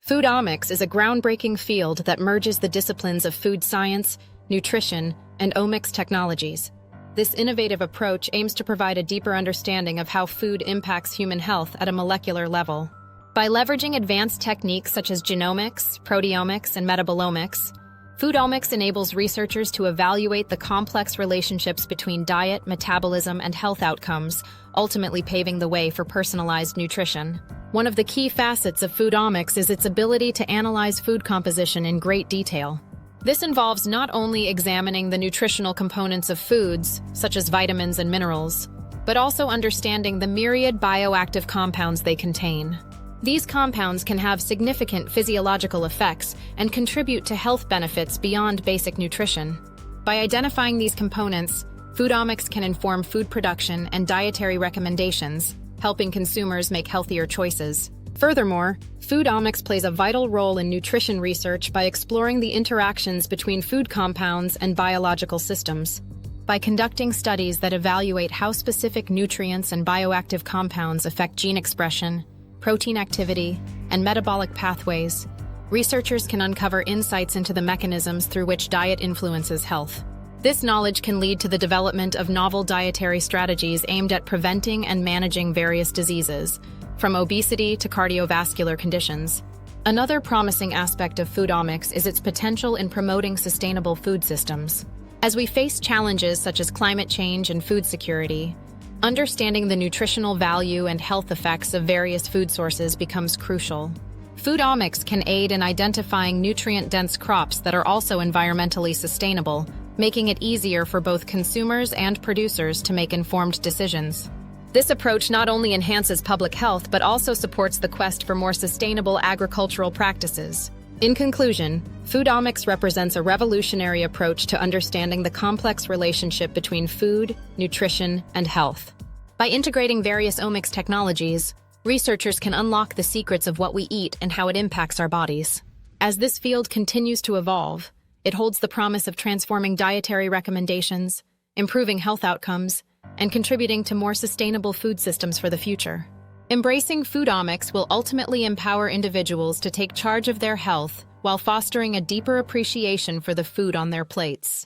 Foodomics is a groundbreaking field that merges the disciplines of food science, nutrition, and omics technologies. This innovative approach aims to provide a deeper understanding of how food impacts human health at a molecular level. By leveraging advanced techniques such as genomics, proteomics, and metabolomics, Foodomics enables researchers to evaluate the complex relationships between diet, metabolism, and health outcomes, ultimately paving the way for personalized nutrition. One of the key facets of Foodomics is its ability to analyze food composition in great detail. This involves not only examining the nutritional components of foods, such as vitamins and minerals, but also understanding the myriad bioactive compounds they contain. These compounds can have significant physiological effects and contribute to health benefits beyond basic nutrition. By identifying these components, Foodomics can inform food production and dietary recommendations, helping consumers make healthier choices. Furthermore, Foodomics plays a vital role in nutrition research by exploring the interactions between food compounds and biological systems. By conducting studies that evaluate how specific nutrients and bioactive compounds affect gene expression, protein activity, and metabolic pathways, researchers can uncover insights into the mechanisms through which diet influences health. This knowledge can lead to the development of novel dietary strategies aimed at preventing and managing various diseases, from obesity to cardiovascular conditions. Another promising aspect of Foodomics is its potential in promoting sustainable food systems. As we face challenges such as climate change and food security, understanding the nutritional value and health effects of various food sources becomes crucial. Foodomics can aid in identifying nutrient-dense crops that are also environmentally sustainable, making it easier for both consumers and producers to make informed decisions. This approach not only enhances public health but also supports the quest for more sustainable agricultural practices. In conclusion, Foodomics represents a revolutionary approach to understanding the complex relationship between food, nutrition, and health. By integrating various omics technologies, researchers can unlock the secrets of what we eat and how it impacts our bodies. As this field continues to evolve, it holds the promise of transforming dietary recommendations, improving health outcomes, and contributing to more sustainable food systems for the future. Embracing Foodomics will ultimately empower individuals to take charge of their health while fostering a deeper appreciation for the food on their plates.